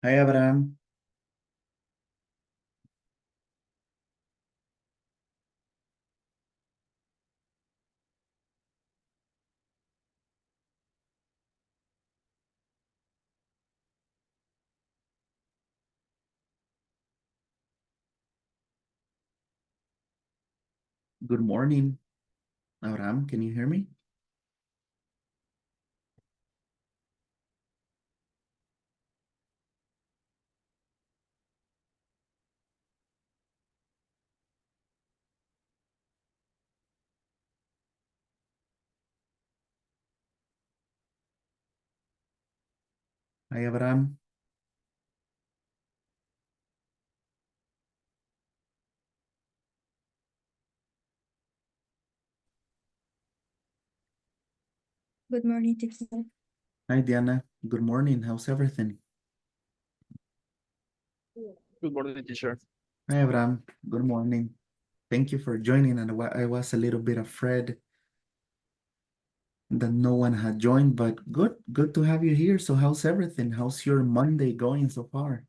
Hi, Abraham. Good morning. Abraham, can you hear me? Hi, Abraham. Good morning, teacher. Hi, Diana. Good morning. How's everything? Good morning, teacher. Hi, Abraham. Good morning. Thank you for joining. And I was a little bit afraid that no one had joined, but good to have you here. So how's everything? How's your Monday going so far?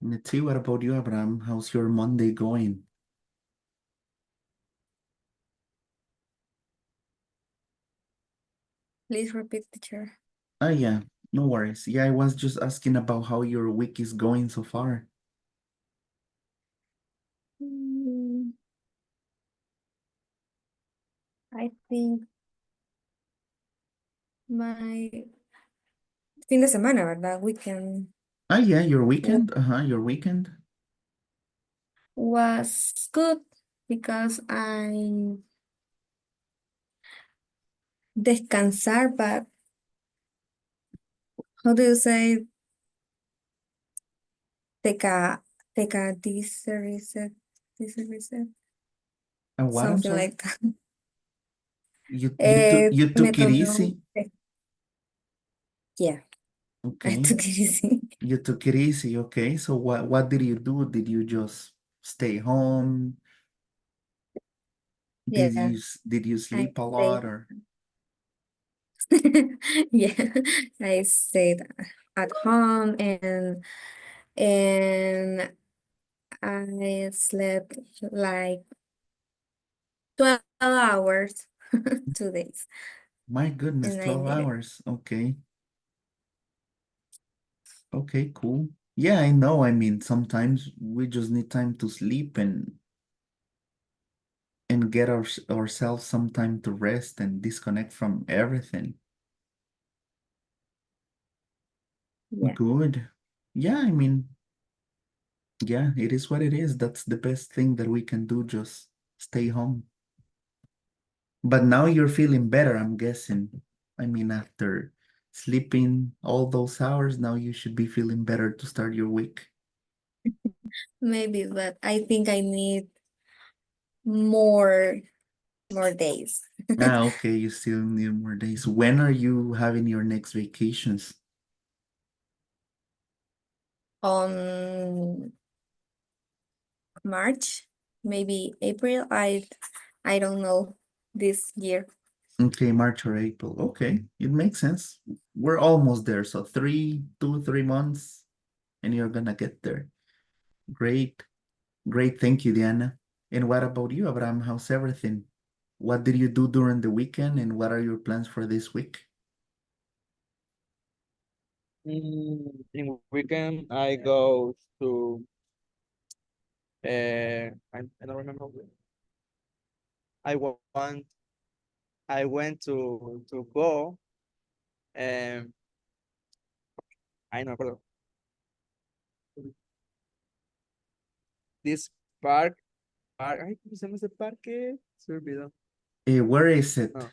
Let's see, what about you, Abraham? How's your Monday going? Please repeat, teacher. Ah, yeah, no worries. Yeah, I was just asking about how your week is going so far. Mm, I think my fin de semana, ¿verdad? Weekend Ah, yeah, your weekend? Your weekend. was good because I descansar, but how do you say this reset, And what? I'm something sorry. like that. You Me took it tomé easy. yeah, I Okay. took it easy. You took it easy. Okay. So what did you do? Did you just stay home? Yeah, Did you I sleep a stayed. lot or? Yeah, I stayed at home and I slept like 12 hours, 2 days. My goodness, And I 12 need it. hours. Okay. Okay, cool. Yeah, I know. I mean, sometimes we just need time to sleep and get ourselves some time to rest and disconnect from everything. Yeah. Good. Yeah, I mean, yeah, it is what it is. That's the best thing that we can do, just stay home. But now you're feeling better, I'm guessing. I mean, after sleeping all those hours, now you should be feeling better to start your week. Maybe, but I think I need more more days. Ah, okay, you still need more days. When are you having your next vacations? On March, maybe April. I don't know this year. Okay, March or April. Okay, it makes sense. We're almost there. So 3 months, and you're gonna get there. Great, great. Thank you, Diana. And what about you, Abraham? How's everything? What did you do during the weekend, and what are your plans for this week? In weekend, I go to, I don't remember. I want, I went to go, um, I no recuerdo, this ay, ¿cómo se llama ese parque? Se me olvidó. Where is it? Ah,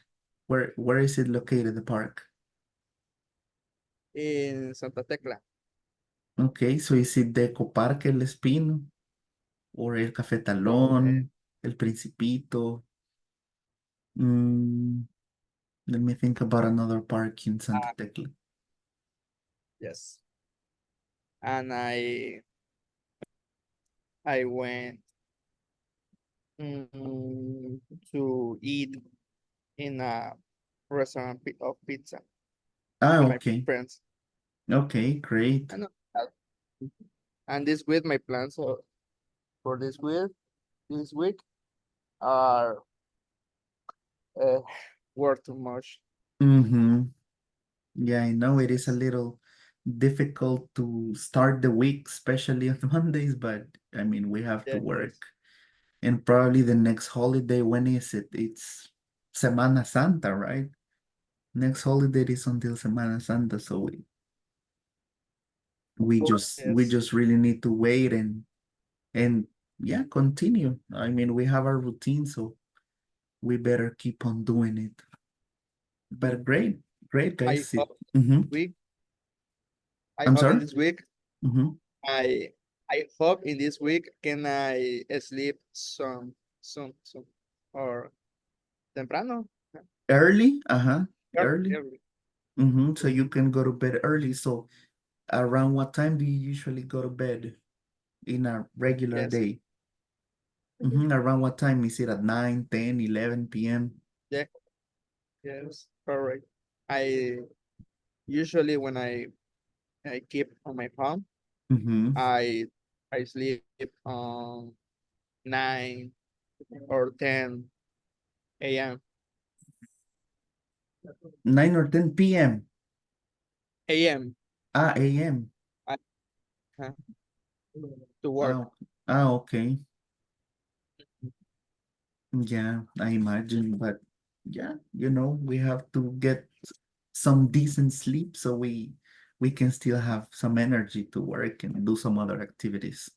Where is it located, the park? en Santa Tecla. Okay, so is it the Ecoparque El Espino or El No, Cafetalón, El Principito? Mm, let me think about another park in Santa Tecla. yes. And I went mm, to eat in a restaurant of pizza Ah, with my okay. friends. Okay, great. I know. And this week, my plans for this week are uh, work too much. Mm-hmm. Yeah, I know it is a little difficult to start the week, especially on Mondays, but I mean, we have to Yes, work. And probably the next holiday, when is it? It's Semana Santa, right? Next holiday is until Semana Santa, so we yes, just really need to wait and yeah, continue. I mean, we have our routine, so we better keep on doing it. But great, great I guys. hope Mm-hmm. week. I I'm hope in sorry? this week. Mm-hmm. I I hope in this week can I sleep some or temprano. Early? Uh-huh. Early. Early. Mm-hmm. So you can go to bed early. So around what time do you usually go to bed in a regular Yes. day? Mm-hmm. Around what time? Is it at 9, 10, 11 p.m.? Yeah. Yes. Correct. I usually when I keep on my phone, Mm-hmm. I I sleep on 9 or 10 a.m. 9 or 10 p.m. a.m. Ah, a.m. I, uh, to work. Oh, ah, okay. Yeah, I imagine, but yeah, we have to get some decent sleep so we can still have some energy to work and do some other activities.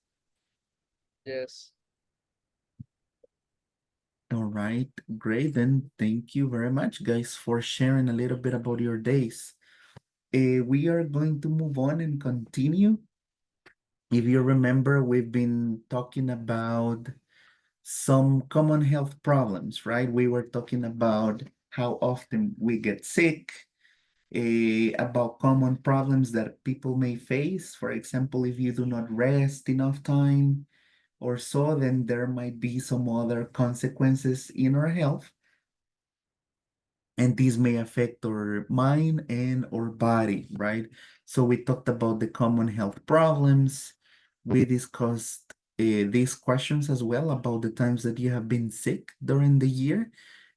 Yes. All right, great. Then thank you very much, guys, for sharing a little bit about your days. We are going to move on and continue. If you remember, we've been talking about some common health problems, right? We were talking about how often we get sick, about common problems that people may face. For example, if you do not rest enough time or so, then there might be some other consequences in our health, and these may affect our mind and our body, right? So we talked about the common health problems. We discussed these questions as well about the times that you have been sick during the year.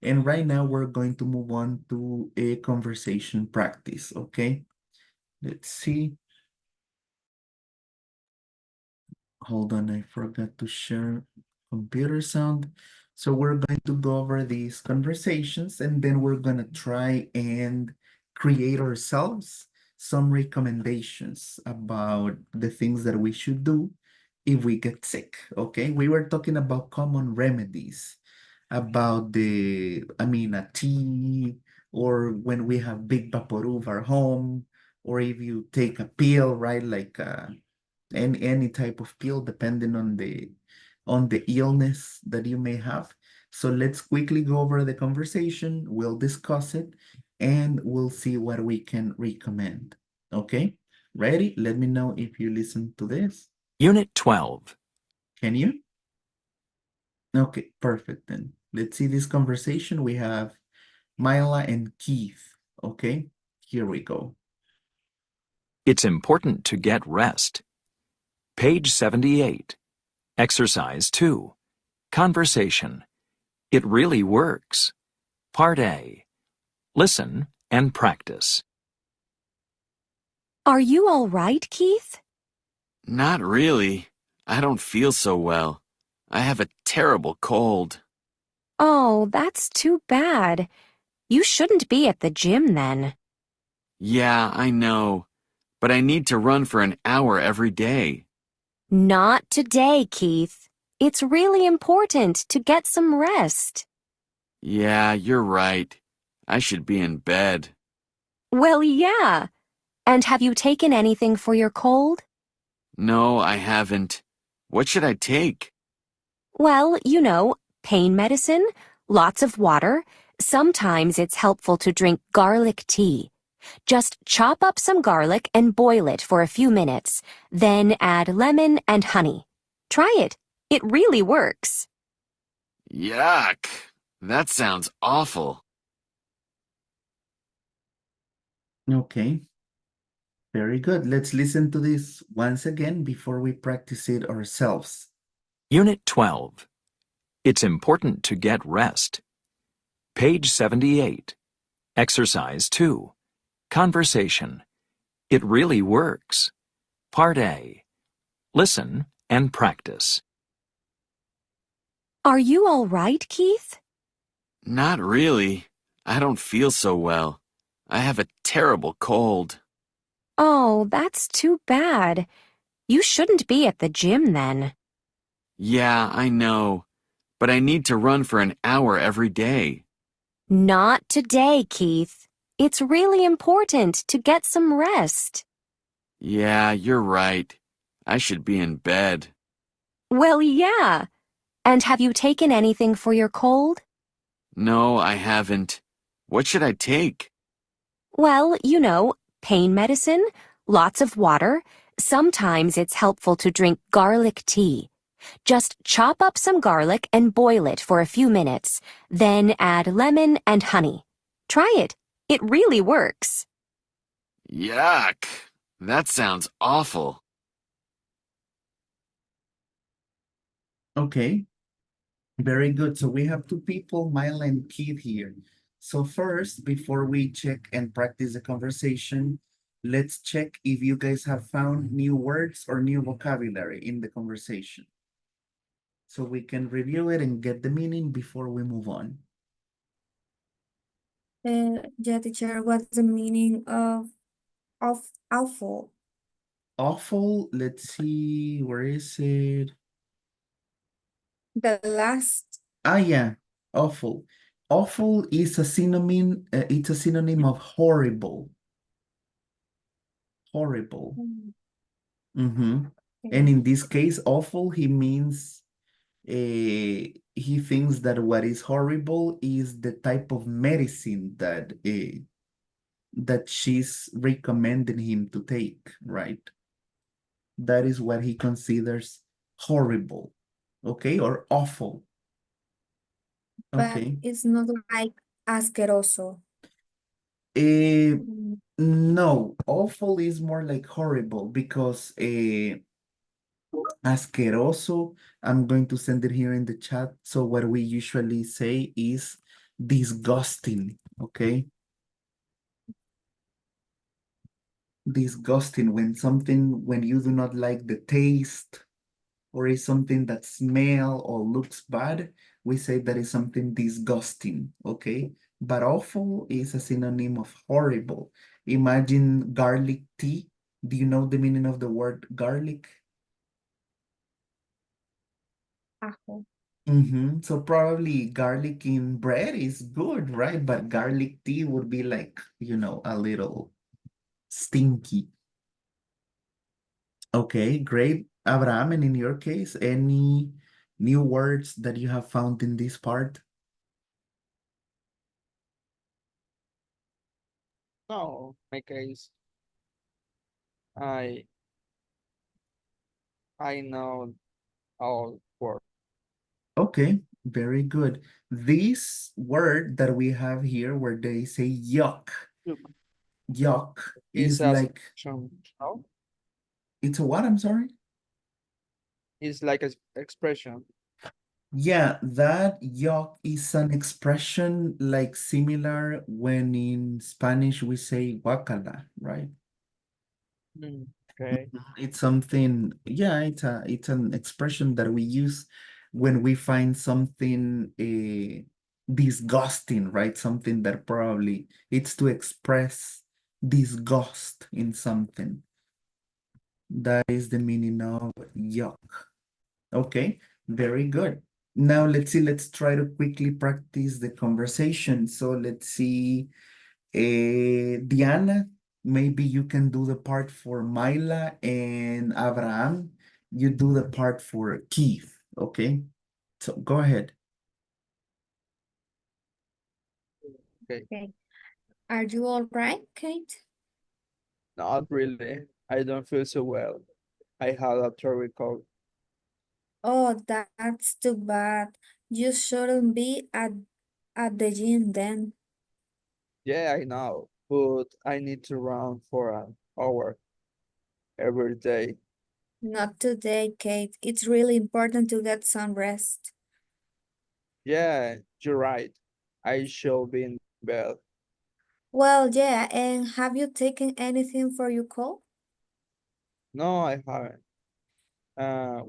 And right now we're going to move on to a conversation practice, okay? Let's see. Hold on, I forgot to share computer sound. So we're going to go over these conversations and then we're going to try and create ourselves some recommendations about the things that we should do if we get sick. Okay, we were talking about common remedies, about a tea, or when we have big vaporub at home, or if you take a pill, right, like any type of pill depending on the illness that you may have. So let's quickly go over the conversation. We'll discuss it and we'll see what we can recommend. Okay? Ready? Let me know if you listen to this. Unit 12. Can you? Okay, perfect then. Let's see this conversation. We have Myla and Keith. Okay, here we go. It's important to get rest. Page 78. Exercise 2. Conversation. It really works. Part A. Listen and practice. Are you all right, Keith? Not really. I don't feel so well. I have a terrible cold. Oh, that's too bad. You shouldn't be at the gym then. Yeah, I know. But I need to run for an hour every day. Not today, Keith. It's really important to get some rest. Yeah, you're right. I should be in bed. Well, yeah. And have you taken anything for your cold? No, I haven't. What should I take? Well, pain medicine, lots of water. Sometimes it's helpful to drink garlic tea. Just chop up some garlic and boil it for a few minutes. Then add lemon and honey. Try it. It really works. Yuck. That sounds awful. Okay. Very good. Let's listen to this once again before we practice it ourselves. Unit 12. It's important to get rest. Page 78. Exercise 2. Conversation. It really works. Part A. Listen and practice. Are you all right, Keith? Not really. I don't feel so well. I have a terrible cold. Oh, that's too bad. You shouldn't be at the gym then. Yeah, I know. But I need to run for an hour every day. Not today, Keith. It's really important to get some rest. Yeah, you're right. I should be in bed. Well, yeah. And have you taken anything for your cold? No, I haven't. What should I take? Well, pain medicine, lots of water. Sometimes it's helpful to drink garlic tea. Just chop up some garlic and boil it for a few minutes. Then add lemon and honey. Try it. It really works. Yuck. That sounds awful. Okay, very good. So we have two people, Myla and Keith here. So first, before we check and practice the conversation, let's check if you guys have found new words or new vocabulary in the conversation. So we can review it and get the meaning before we move on. Yeah, teacher, what's the meaning of awful? Awful, let's see, where is it? The last Ah, yeah, awful. Awful is a synonym, it's a synonym of horrible. Horrible. Mm-hmm. And in this case, awful, he means he thinks that what is horrible is the type of medicine that she's recommending him to take, right? That is what he considers horrible, okay, or awful. but Okay. it's not like asqueroso. Eh, Mm, no, awful is more like horrible because asqueroso, I'm going to send it here in the chat. So what we usually say is disgusting, okay? Disgusting when you do not like the taste or is something that smell or looks bad, we say that is something disgusting, okay? But awful is a synonym of horrible. Imagine garlic tea. Do you know the meaning of the word garlic? ajo. So probably garlic in bread is good, right? But garlic tea would be like, a little stinky. Okay, great. Abraham, and in your case, any new words that you have found in this part? No, my case, I I know all work. Okay, very good. This word that we have here where they say yuck, yuck Is is a like, expression, no? it's a what, I'm sorry? It's like an expression. Yeah, that yuck is an expression like similar when in Spanish we say guacala, right? Okay. It's something, yeah, it's an expression that we use when we find something disgusting, right? Something that probably it's to express disgust in something. That is the meaning of yuck. Okay, very good. Now let's see, let's try to quickly practice the conversation. So let's see. Diana, maybe you can do the part for Myla, and Abraham, you do the part for Keith, okay? So go ahead. Okay. Are you all right, Kate? Not really. I don't feel so well. I had a terrible cold. Oh, that's too bad. You shouldn't be at the gym then. Yeah, I know, but I need to run for an hour every day. Not today, Kate. It's really important to get some rest. Yeah, you're right. I should be in bed. Well, yeah, and have you taken anything for your cold? No, I haven't.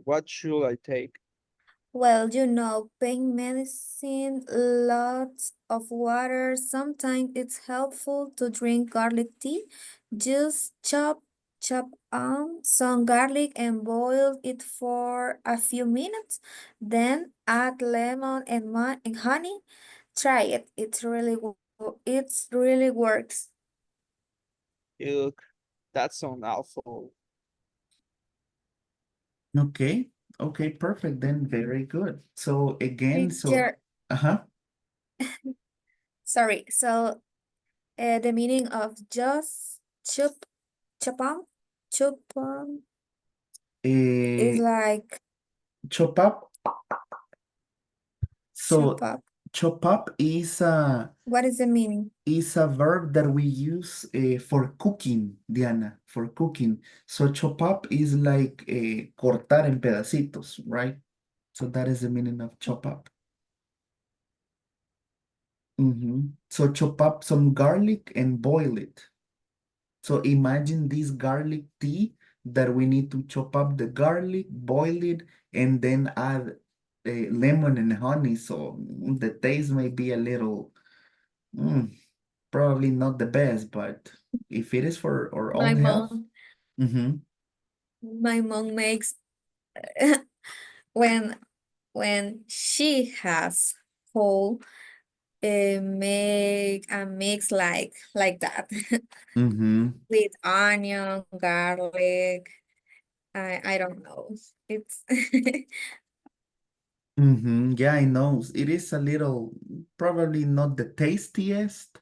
What should I take? Well, pain medicine, lots of water. Sometimes it's helpful to drink garlic tea. Just chop on some garlic and boil it for a few minutes. Then add lemon and, and honey. Try it. It's really works. Look, that sounds awful. Okay. Okay, perfect. Then very good. So again, Teacher, uh-huh. sorry. So the meaning of just chop on, chop on is Eh, like chop up. chop So up. chop up What is the meaning? is a verb that we use for cooking, Diana, for cooking. So chop up is like cortar en pedacitos, right? So that is the meaning of chop up. So chop up some garlic and boil it. So imagine this garlic tea that we need to chop up the garlic, boil it, and then add lemon and honey. So the taste may be a little, mm, probably not the best, but if it is for our My own health, mom, mm-hmm, my mom makes when she has cold, make a mix like that mm-hmm, with onion, garlic. I don't know. It's mm-hmm. Yeah, I know. It is a little, probably not the tastiest,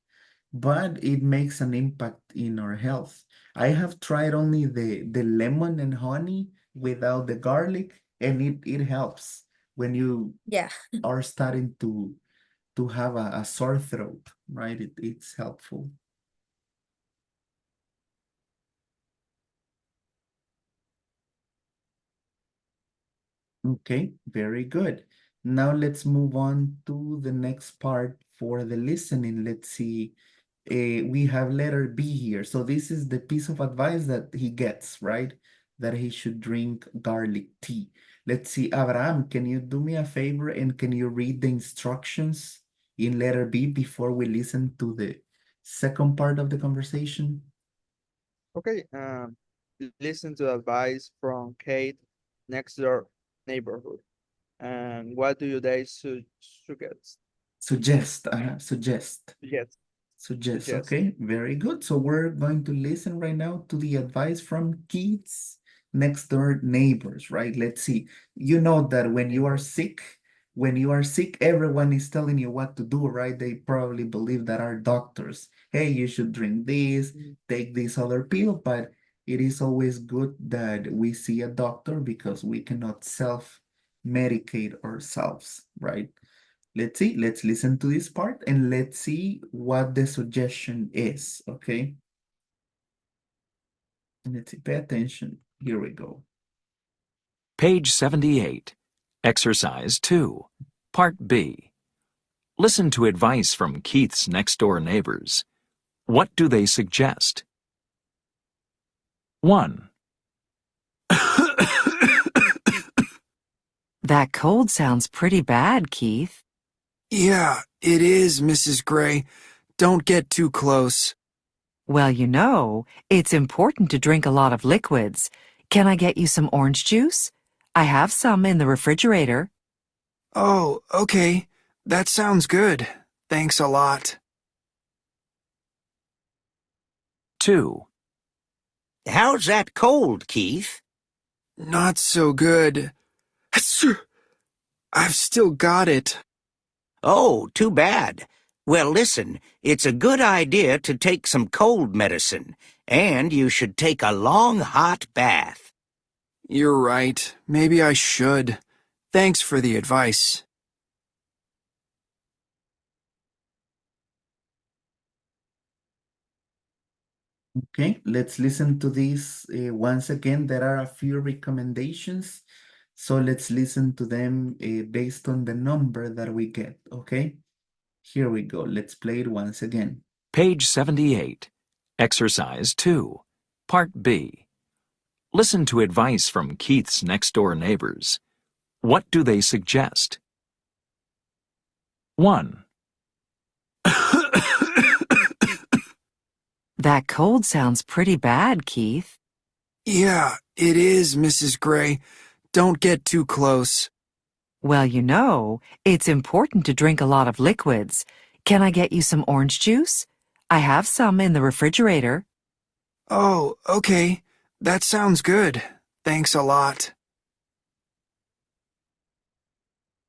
but it makes an impact in our health. I have tried only the lemon and honey without the garlic, and it helps when you yeah. are starting to have a sore throat, right? It's helpful. Okay, very good. Now let's move on to the next part for the listening. Let's see. We have letter B here. So this is the piece of advice that he gets, right? That he should drink garlic tea. Let's see, Abraham, can you do me a favor and can you read the instructions in letter B before we listen to the second part of the conversation? Okay, listen to advice from Kate next door neighborhood. And what do you guys suggest? Suggest. Yes, Suggest. suggest. Okay, very good. So we're going to listen right now to the advice from kids next door neighbors, right? Let's see. You know that when you are sick, everyone is telling you what to do, right? They probably believe that are doctors. Hey, you should drink this, take this other pill, but it is always good that we see a doctor because we cannot self-medicate ourselves, right? Let's see, let's listen to this part and let's see what the suggestion is, okay? Let's see, pay attention. Here we go. Page 78. Exercise 2. Part B. Listen to advice from Keith's next-door neighbors. What do they suggest? 1. That cold sounds pretty bad, Keith. Yeah, it is, Mrs. Gray. Don't get too close. Well, it's important to drink a lot of liquids. Can I get you some orange juice? I have some in the refrigerator. Oh, okay. That sounds good. Thanks a lot. 2. How's that cold, Keith? Not so good. Achoo! I've still got it. Oh, too bad. Well, listen, it's a good idea to take some cold medicine, and you should take a long hot bath. You're right. Maybe I should. Thanks for the advice. Okay, let's listen to this once again. There are a few recommendations, so let's listen to them based on the number that we get, okay? Here we go. Let's play it once again. Page 78. Exercise 2. Part B. Listen to advice from Keith's next-door neighbors. What do they suggest? 1, That cold sounds pretty bad, Keith. Yeah, it is, Mrs. Gray. Don't get too close. Well, it's important to drink a lot of liquids. Can I get you some orange juice? I have some in the refrigerator. Oh, okay. That sounds good. Thanks a lot.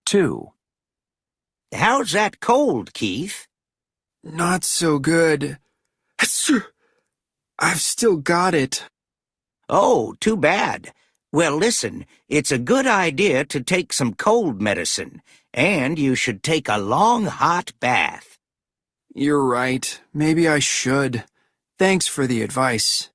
2, How's that cold, Keith? Not so good. Achoo! I've still got it. Oh, too bad. Well, listen, it's a good idea to take some cold medicine, and you should take a long hot bath. You're right. Maybe I should. Thanks for the advice.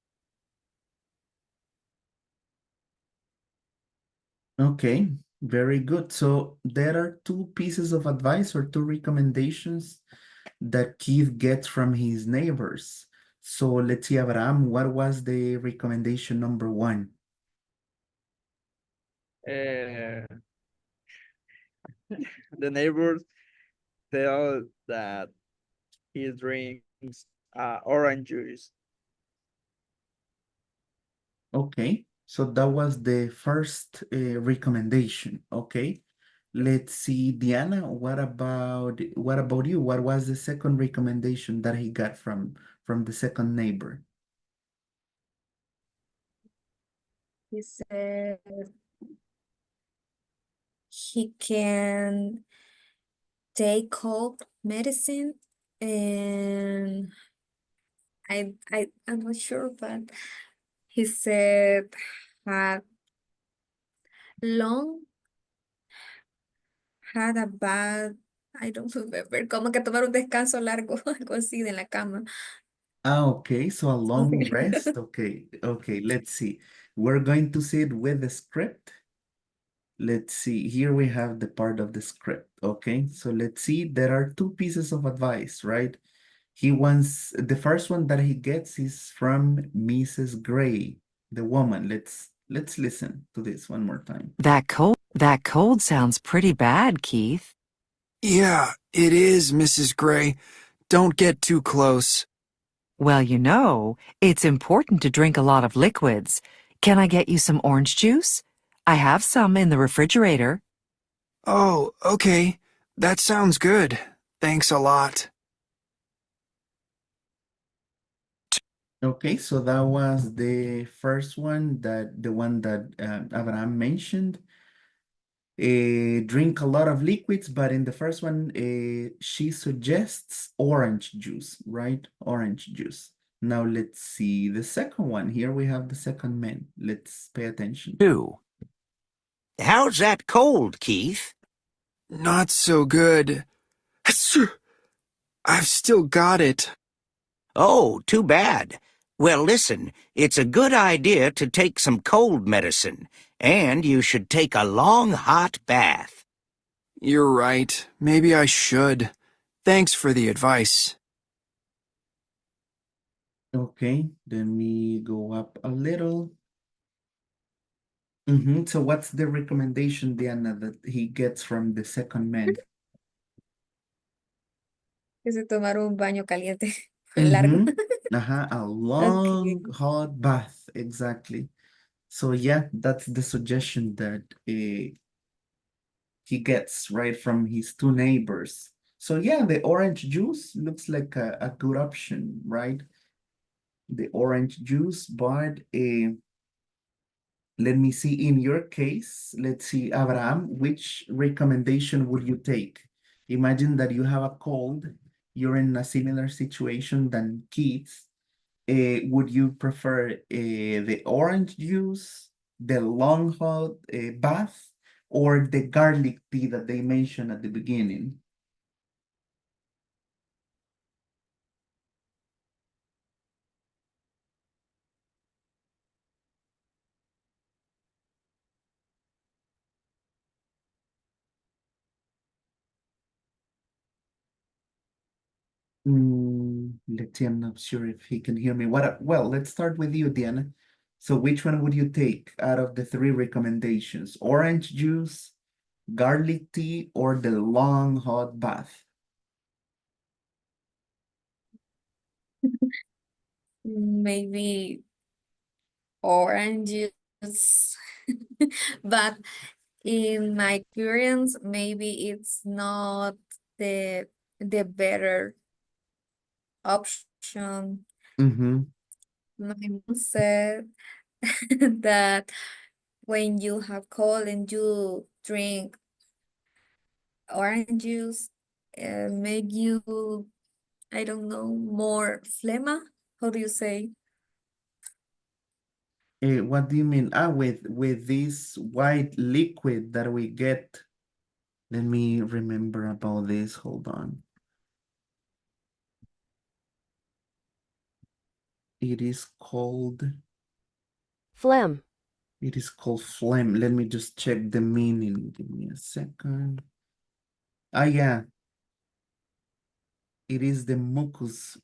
Okay, very good. So there are two pieces of advice or two recommendations that Keith gets from his neighbors. So let's see, Abraham, what was the recommendation number 1? Uh, the neighbors tell that he drinks orange juice. Okay, so that was the first recommendation. Okay, let's see, Diana, what about you? What was the second recommendation that he got from the second neighbor? He said he can take cold medicine, and I'm not sure, but he said had long had a bad, I don't remember, como que tomar un descanso largo, algo así de la cama. Okay, so a long Something like rest. that. Okay, let's see. We're going to see it with the script. Let's see, here we have the part of the script. Okay, so let's see, there are two pieces of advice, right? He wants, the first one that he gets is from Mrs. Gray, the woman. Let's listen to this one more time. That cold sounds pretty bad, Keith. Yeah, it is, Mrs. Gray. Don't get too close. Well, it's important to drink a lot of liquids. Can I get you some orange juice? I have some in the refrigerator. Oh, okay. That sounds good. Thanks a lot. Okay, so that was the first one, the one that Abraham mentioned. Drink a lot of liquids, but in the first one, she suggests orange juice, right? Orange juice. Now let's see the second one. Here we have the second man. Let's pay attention. 2, How's that cold, Keith? Not so good. Achoo! I've still got it. Oh, too bad. Well, listen, it's a good idea to take some cold medicine, and you should take a long hot bath. You're right. Maybe I should. Thanks for the advice. Okay, let me go up a little. So what's the recommendation, Diana, that he gets from the second man? Que se tomaron un baño caliente, largo. A Okay. long hot bath, exactly. So yeah, that's the suggestion that he gets right from his two neighbors. So yeah, the orange juice looks like a good option, right? The orange juice, but let me see, in your case, let's see, Abraham, which recommendation would you take? Imagine that you have a cold, you're in a similar situation than Keith. Would you prefer the orange juice, the long hot bath, or the garlic tea that they mentioned at the beginning? Let's see, I'm not sure if he can hear me. Well, let's start with you, Diana. So which one would you take out of the three recommendations? Orange juice, garlic tea, or the long hot bath? Maybe orange juice. But in my experience, maybe it's not the the better option. Mm-hmm. My mom said that when you have cold and you drink orange juice, make you, I don't know, more phlegma. How do you say? What do you mean? With this white liquid that we get. Let me remember about this. Hold on. It is called Phlegm. phlegm. Let me just check the meaning. Give me a second. Ah, yeah. It is the mucus.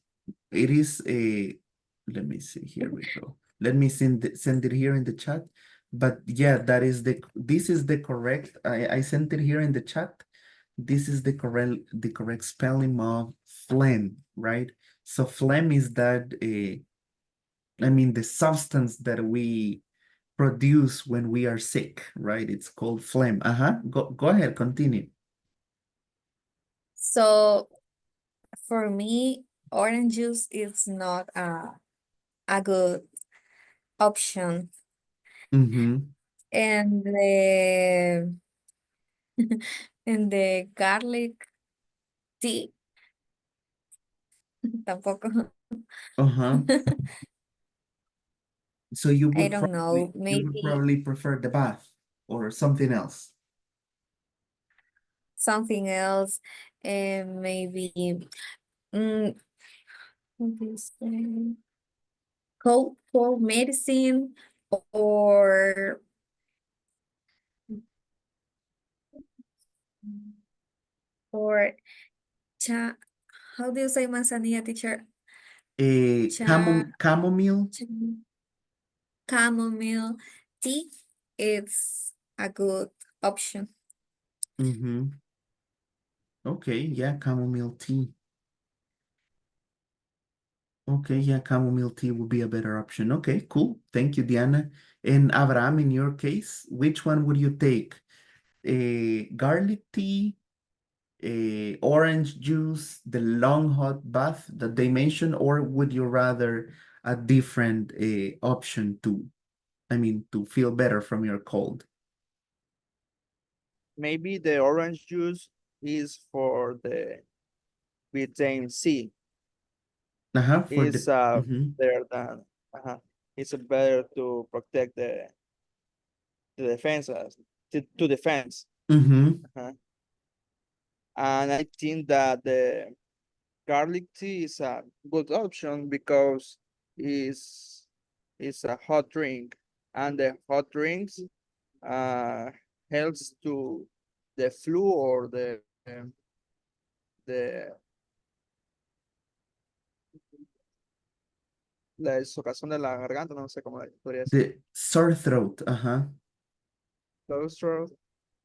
It is a, let me see, here we go. Let me send it here in the chat. But yeah, this is the correct, I sent it here in the chat. This is the correct spelling of phlegm, right? So phlegm is that, I mean, the substance that we produce when we are sick, right? It's called phlegm. Go ahead, continue. So for me, orange juice is not a good option. Mm-hmm. And the and the garlic tea tampoco. Uh-huh. So I don't know, you would maybe probably prefer the bath or something else. something else, and maybe mm, what do you say? Cold medicine or or cha. How do you say manzanilla, teacher? Cha, Chamomile. cha chamomile tea. It's a good option. Mm-hmm. Okay, yeah, chamomile tea. Okay, yeah, chamomile tea would be a better option. Okay, cool. Thank you, Diana. And Abraham, in your case, which one would you take? A garlic tea, a orange juice, the long hot bath that they mentioned, or would you rather a different option to, I mean, to feel better from your cold? Maybe the orange juice is for the vitamin C. For Is the mhm. better than it's better to protect the defenses to defense. Mm-hmm. And I think that the garlic tea is a good option because it's a hot drink, and the hot drinks uh helps to the flu or the la desocazón de la garganta, no sé cómo podría decir. The sore throat, Those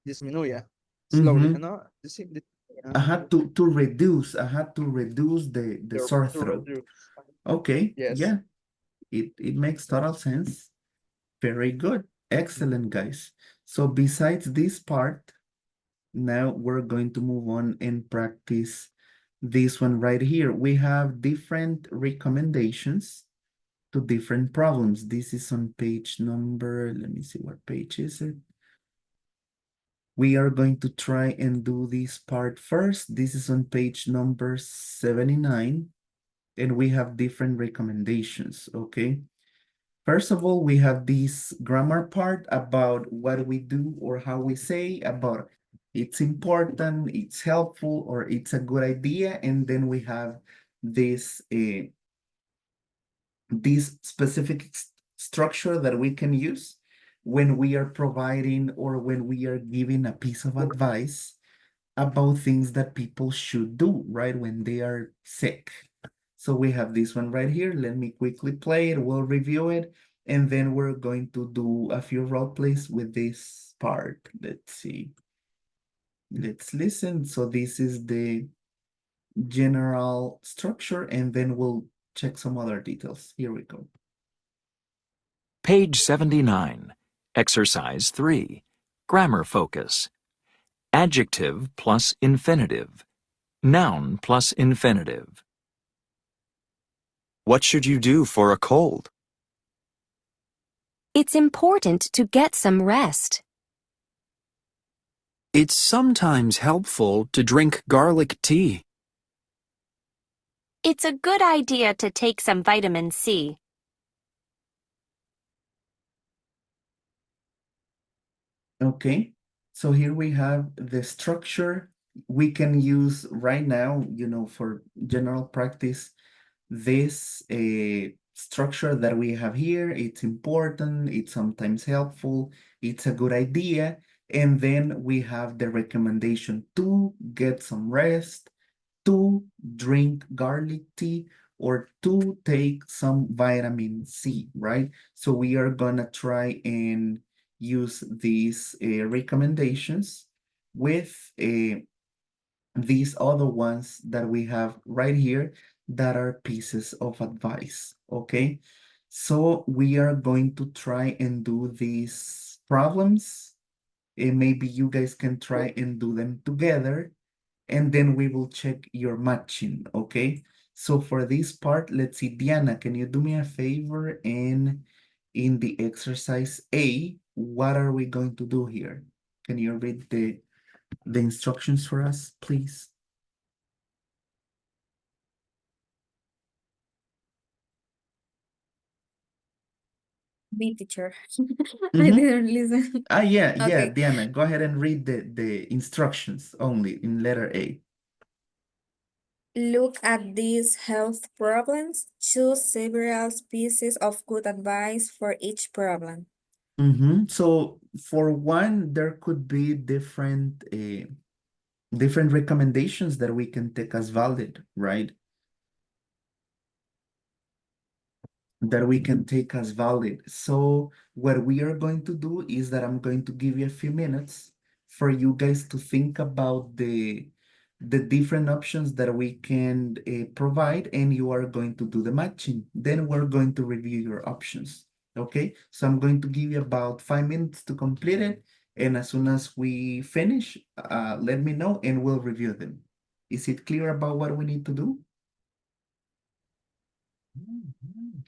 disminuya slowly, Mm-hmm. ¿no? Sí, To reduce the sore to throat. reduce. Okay, Yes. yeah, it makes total sense. Very good. Excellent, guys. So besides this part, now we're going to move on and practice this one right here. We have different recommendations to different problems. This is on page number, let me see, what page is it? We are going to try and do this part first. This is on page number 79, and we have different recommendations, okay? First of all, we have this grammar part about what we do or how we say about it's important, it's helpful, or it's a good idea. And then we have this specific structure that we can use when we are providing or when we are giving a piece of advice about things that people should do, right, when they are sick. So we have this one right here. Let me quickly play it. We'll review it. And then we're going to do a few role plays with this part. Let's see. Let's listen. So this is the general structure, and then we'll check some other details. Here we go. Page 79. Exercise 3. Grammar focus. Adjective plus infinitive. Noun plus infinitive. What should you do for a cold? It's important to get some rest. It's sometimes helpful to drink garlic tea. It's a good idea to take some vitamin C. Okay, so here we have the structure we can use right now, for general practice. This structure that we have here, it's important, it's sometimes helpful, it's a good idea. And then we have the recommendation to get some rest, to drink garlic tea, or to take some vitamin C, right? So we are gonna try and use these recommendations with these other ones that we have right here that are pieces of advice, okay? So we are going to try and do these problems, and maybe you guys can try and do them together, and then we will check your matching, okay? So for this part, let's see, Diana, can you do me a favor? And in the exercise A, what are we going to do here? Can you read the instructions for us, please? Me, teacher. I Mhm. didn't listen. Yeah, Okay. Diana, go ahead and read the instructions only in letter A. Look at these health problems. Choose several pieces of good advice for each problem. So for one, there could be different recommendations that we can take as valid, right? That we can take as valid. So what we are going to do is that I'm going to give you a few minutes for you guys to think about the different options that we can provide, and you are going to do the matching. Then we're going to review your options. Okay, so I'm going to give you about 5 minutes to complete it, and as soon as we finish, let me know and we'll review them. Is it clear about what we need to do?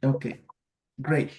Okay, great.